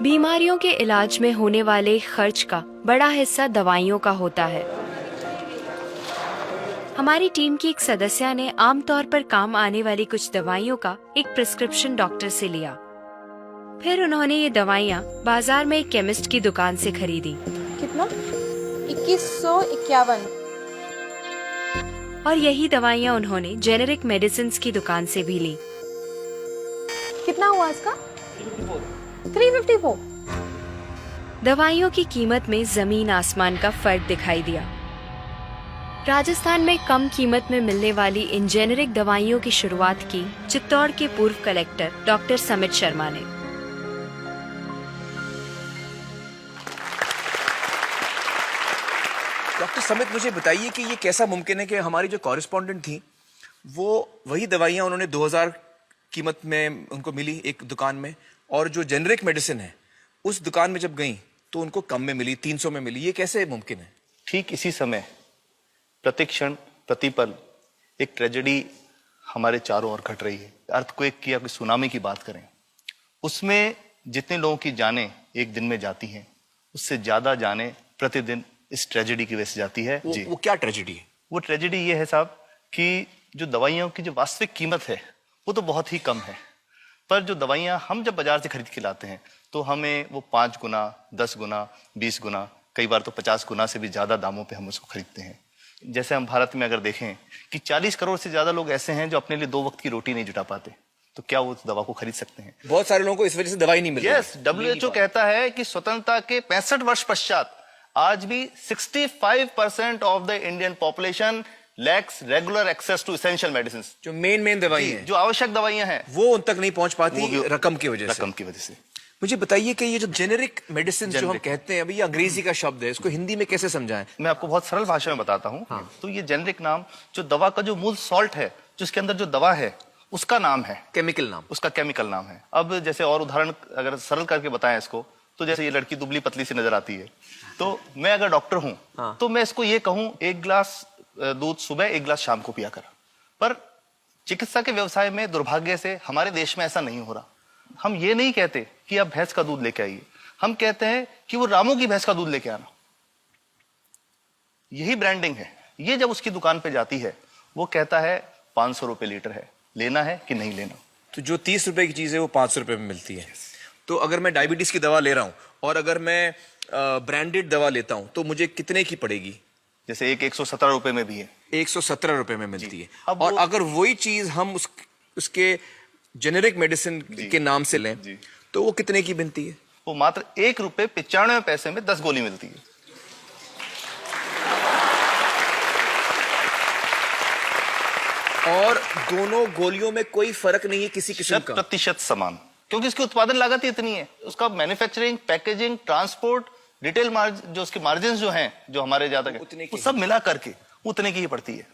बीमारियों के इलाज में होने वाले खर्च का बड़ा हिस्सा दवाइयों का होता है। हमारी टीम की एक सदस्य ने आमतौर पर काम आने वाली कुछ दवाइयों का एक प्रिस्क्रिप्शन डॉक्टर से लिया। फिर उन्होंने ये दवाइयाँ बाजार में एक केमिस्ट की दुकान से खरीदी। कितना? 2151। और यही दवाइयाँ उन्होंने जेनेरिक मेडिसिन्स की दुकान से भी ली। कितना हुआ इसका? 354। दवाइयों की कीमत में जमीन आसमान का फर्क दिखाई दिया। राजस्थान में कम कीमत में मिलने वाली इन जेनेरिक दवाइयों की शुरुआत की चित्तौड़ के पूर्व कलेक्टर डॉक्टर समित शर्मा ने। डॉक्टर समित, मुझे बताइए कि ये कैसा मुमकिन है कि हमारी जो कॉरेस्पॉन्डेंट थी वो वही दवाइयाँ उन्होंने 2000 कीमत में उनको मिली एक दुकान में, और जो जेनेरिक मेडिसिन है उस दुकान में जब गई तो उनको कम में मिली, 300 में मिली। ये कैसे मुमकिन है? ठीक इसी समय प्रतिक्षण प्रतिपल एक ट्रेजेडी हमारे चारों ओर घट रही है। अर्थक्वेक की या कोई सुनामी की बात करें, उसमें जितने लोगों की जानें एक दिन में जाती हैं, उससे ज्यादा जानें प्रतिदिन इस ट्रेजेडी की वजह से जाती है। जी, वो क्या ट्रेजेडी है? वो ट्रेजेडी ये है साहब कि जो दवाइयों की जो वास्तविक कीमत है वो तो बहुत ही कम है, पर जो दवाइयाँ हम जब बाजार से खरीद के लाते हैं तो हमें वो 5 गुना, 10 गुना, 20 गुना, कई बार तो 50 गुना से भी ज्यादा दामों पे हम उसको खरीदते हैं। जैसे हम भारत में अगर देखें कि 40 करोड़ से ज्यादा लोग ऐसे हैं जो अपने लिए 2 वक्त की रोटी नहीं जुटा पाते, तो क्या वो उस दवा को खरीद सकते हैं? बहुत सारे लोगों को इस वजह से दवाई नहीं मिल रही। यस, WHO कहता है कि स्वतंत्रता के 65 वर्ष पश्चात आज भी 65% of the Indian population lacks regular access to essential medicine. जो मेन दवाई है, जो आवश्यक दवाइयां हैं, वो उन तक नहीं पहुंच पाती रकम की वजह से। मुझे बताइए कि ये जो जेनेरिक मेडिसिन जो हम कहते हैं, अभी ये अंग्रेजी का शब्द है, इसको हिंदी में कैसे समझाएं? मैं आपको बहुत सरल भाषा में बताता हूँ। हाँ। तो ये जेनेरिक नाम जो दवा का जो मूल सॉल्ट है, जो इसके अंदर जो दवा है उसका नाम है, केमिकल नाम, उसका केमिकल नाम है। अब जैसे और उदाहरण अगर सरल करके बताएं इसको, तो जैसे ये लड़की दुबली पतली सी नजर आती है, तो मैं अगर डॉक्टर हूं हाँ। तो मैं इसको ये कहूं 1 गिलास दूध सुबह 1 गिलास शाम को पिया कर। पर चिकित्सा के व्यवसाय में दुर्भाग्य से हमारे देश में ऐसा नहीं हो रहा। हम ये नहीं कहते कि आप भैंस का दूध लेके आइए, हम कहते हैं कि वो रामू की भैंस का दूध लेके आना। यही ब्रांडिंग है। ये जब उसकी दुकान पे जाती है वो कहता है 500 रुपए लीटर है, लेना है कि नहीं लेना। तो जो 30 रुपए की चीज है वो 500 रुपए में मिलती है। तो अगर मैं डायबिटीज की दवा ले रहा हूँ और अगर मैं ब्रांडेड दवा लेता हूँ तो मुझे कितने की पड़ेगी? जैसे एक 117 रुपए में भी है, 117 रुपए में मिलती है। अब और अगर वही चीज हम उसके जेनेरिक मेडिसिन के नाम से लें तो वो कितने की बनती है? वो मात्र 1 रुपए 95 पैसे में 10 गोली मिलती है। और दोनों गोलियों में कोई फर्क नहीं है किसी किस्म का? 100% समान, क्योंकि इसकी उत्पादन लागत ही इतनी है। उसका manufacturing, packaging, transport, retail margin, जो उसके मार्जिन जो हैं, जो हमारे ज्यादा वो सब मिला करके उतने की ही पड़ती है।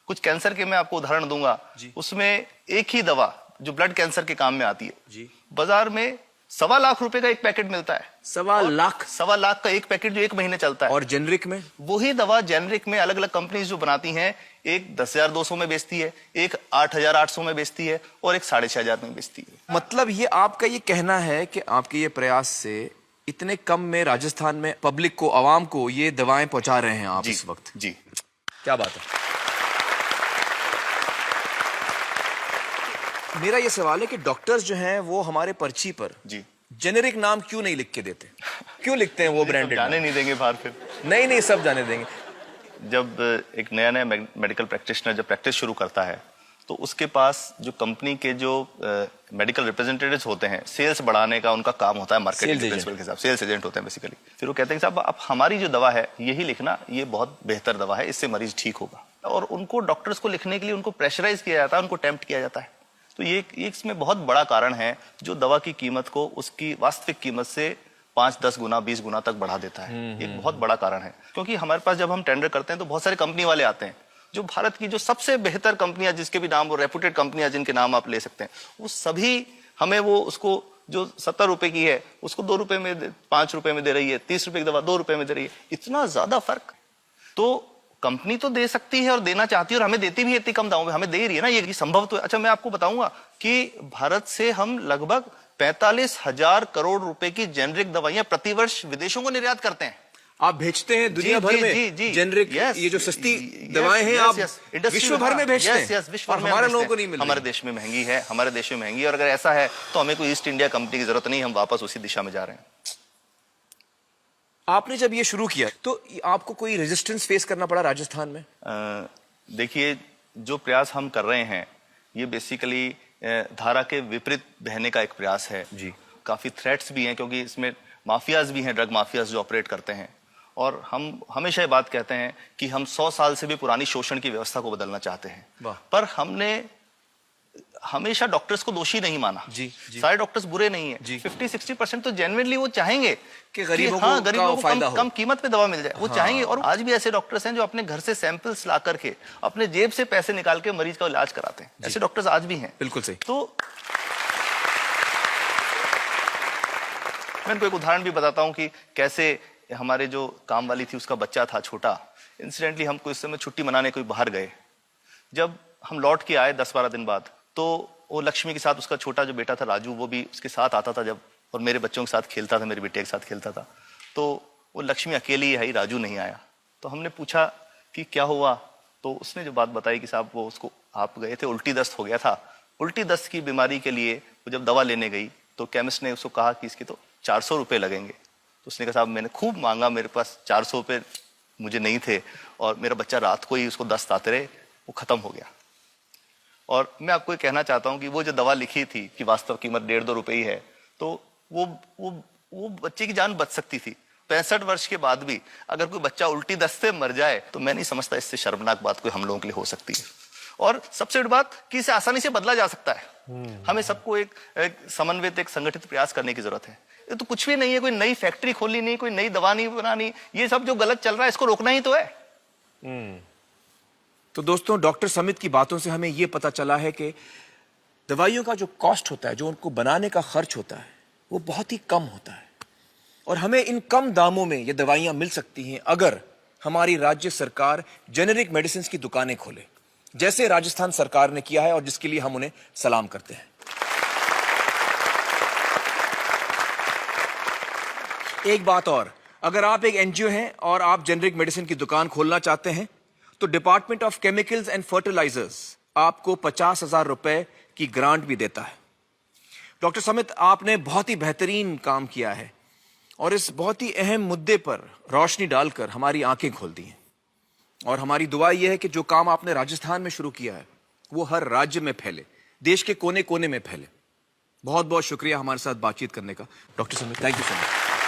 कुछ कैंसर के मैं आपको उदाहरण दूंगा, उसमें एक ही दवा जो ब्लड कैंसर के काम में आती है, बाजार में 1.25 लाख रुपए का एक पैकेट मिलता है। 1.25 लाख का एक पैकेट जो 1 महीने चलता है। और जेनरिक में वही दवा जेनरिक में अलग अलग कंपनीज जो बनाती हैं, एक 10,200 में बेचती है, एक 8,800 में बेचती है और एक 6,500 में बेचती है। मतलब ये आपका ये कहना है कि आपके ये प्रयास से इतने कम में राजस्थान में पब्लिक को, आवाम को ये दवाएं पहुंचा रहे हैं आप इस वक्त? जी, क्या बात है। मेरा ये सवाल है कि डॉक्टर्स जो हैं वो हमारे पर्ची पर जेनेरिक नाम क्यों नहीं लिख के देते? क्यों लिखते हैं वो ब्रांडेड? जाने नहीं देंगे बाहर फिर? नहीं, सब जाने देंगे। जब एक नया मेडिकल प्रैक्टिशनर जब प्रैक्टिस शुरू करता है तो उसके पास जो कंपनी के जो मेडिकल रिप्रेजेंटेटिव्स होते हैं, सेल्स बढ़ाने का उनका काम होता है, मार्केटिंग प्रिंसिपल के हिसाब से सेल्स एजेंट होते हैं बेसिकली। फिर वो कहते हैं साहब आप हमारी जो दवा है यही लिखना, ये बहुत बेहतर दवा है, इससे मरीज ठीक होगा। और उनको डॉक्टर्स को लिखने के लिए उनको प्रेशराइज किया जाता है, उनको टेम्प्ट किया जाता है। तो ये इसमें बहुत बड़ा कारण है जो दवा की कीमत को उसकी वास्तविक कीमत से 5, 10 गुना, 20 गुना तक बढ़ा देता है। एक बहुत बड़ा कारण है, क्योंकि हमारे पास जब हम टेंडर करते हैं तो बहुत सारे कंपनी वाले आते हैं, जो भारत की जो सबसे बेहतर कंपनियां, जिसके भी नाम वो रेपुटेड कंपनियां जिनके नाम आप ले सकते हैं, वो सभी हमें वो उसको जो 70 रुपए की है उसको 2 रुपए में 5 रुपए में दे रही है, 30 रुपए की दवा 2 रुपए में दे रही है। इतना ज्यादा फर्क। तो कंपनी तो दे सकती है और देना चाहती है और हमें देती भी है इतनी कम दामों में, हमें दे रही है ना, ये संभव तो है। अच्छा, मैं आपको बताऊंगा कि भारत से हम लगभग 45,000 करोड़ रुपए की जेनरिक दवाइयां प्रतिवर्ष विदेशों को निर्यात करते हैं। आप भेजते हैं दुनिया भर में जेनरिक, ये जो सस्ती दवाएं हैं आप विश्व भर में भेजते हैं, विश्व भर में हमारे लोगों को नहीं मिल रही। हमारे देश में महंगी है, हमारे देश में महंगी है, और अगर ऐसा है तो हमें कोई ईस्ट इंडिया कंपनी की जरूरत नहीं, हम वापस उसी दिशा में जा रहे हैं। आपने जब ये शुरू किया तो आपको कोई रेजिस्टेंस फेस करना पड़ा राजस्थान में? देखिए, जो प्रयास हम कर रहे हैं ये बेसिकली धारा के विपरीत बहने का एक प्रयास है जी। काफी थ्रेट्स भी हैं, क्योंकि इसमें माफियाज भी हैं, ड्रग माफियाज जो ऑपरेट करते हैं, और हम हमेशा ये बात कहते हैं कि हम 100 साल से भी पुरानी शोषण की व्यवस्था को बदलना चाहते हैं, पर हमने हमेशा डॉक्टर्स को दोषी नहीं माना जी। सारे डॉक्टर्स बुरे नहीं है, 50-60% तो जेन्युइनली वो चाहेंगे कि गरीबों को कम कीमत पे दवा मिल जाए, वो चाहेंगे। और आज भी ऐसे डॉक्टर्स हैं जो अपने घर से सैंपल्स ला करके अपने जेब से पैसे निकाल के मरीज का इलाज कराते हैं, ऐसे डॉक्टर्स आज भी हैं। बिल्कुल सही। तो मैं इनको एक उदाहरण भी बताता हूँ कि कैसे हमारे जो काम वाली थी उसका बच्चा था छोटा, इंसिडेंटली हम कुछ समय छुट्टी मनाने कोई बाहर गए, जब हम लौट के आए 10-12 दिन बाद, तो वो लक्ष्मी के साथ उसका छोटा जो बेटा था राजू, वो भी उसके साथ आता था जब, और मेरे बच्चों के साथ खेलता था, मेरे बेटे के साथ खेलता था। तो वो लक्ष्मी अकेली आई, राजू नहीं आया। तो हमने पूछा कि क्या हुआ, तो उसने जो बात बताई कि साहब वो उसको, आप गए थे, उल्टी दस्त हो गया था। उल्टी दस्त की बीमारी के लिए वो जब दवा लेने गई तो केमिस्ट ने उसको कहा कि इसके तो 400 रुपये लगेंगे। तो उसने कहा साहब मैंने खूब मांगा, मेरे पास 400 रुपये मुझे नहीं थे, और मेरा बच्चा रात को ही उसको दस्त आते रहे, वो खत्म हो गया। और मैं आपको ये कहना चाहता हूँ कि वो जो दवा लिखी थी कि वास्तव कीमत 1.5-2 रुपए ही है, तो वो बच्चे की जान बच सकती थी। 65 वर्ष के बाद भी अगर कोई बच्चा उल्टी दस्त से मर जाए तो मैं नहीं समझता इससे शर्मनाक बात कोई हम लोगों के लिए हो सकती है। और सबसे बड़ी बात कि इसे आसानी से बदला जा सकता है। हमें सबको एक समन्वित, एक संगठित प्रयास करने की जरूरत है। ये तो कुछ भी नहीं है, कोई नई फैक्ट्री खोलनी नहीं, कोई नई दवा नहीं बनानी, ये सब जो गलत चल रहा है इसको रोकना ही तो है। तो दोस्तों, डॉक्टर समित की बातों से हमें यह पता चला है कि दवाइयों का जो कॉस्ट होता है, जो उनको बनाने का खर्च होता है, वो बहुत ही कम होता है, और हमें इन कम दामों में ये दवाइयां मिल सकती हैं अगर हमारी राज्य सरकार जेनेरिक मेडिसिन की दुकानें खोले, जैसे राजस्थान सरकार ने किया है, और जिसके लिए हम उन्हें सलाम करते हैं। एक बात और, अगर आप एक एनजीओ हैं और आप जेनेरिक मेडिसिन की दुकान खोलना चाहते हैं तो department of chemicals and fertilizers आपको 50,000 रुपए की ग्रांट भी देता है। डॉक्टर समित, आपने बहुत ही बेहतरीन काम किया है और इस बहुत ही अहम मुद्दे पर रोशनी डालकर हमारी आंखें खोल दी हैं, और हमारी दुआ यह है कि जो काम आपने राजस्थान में शुरू किया है वो हर राज्य में फैले, देश के कोने कोने में फैले। बहुत बहुत शुक्रिया हमारे साथ बातचीत करने का doctor Samit, thank you so much.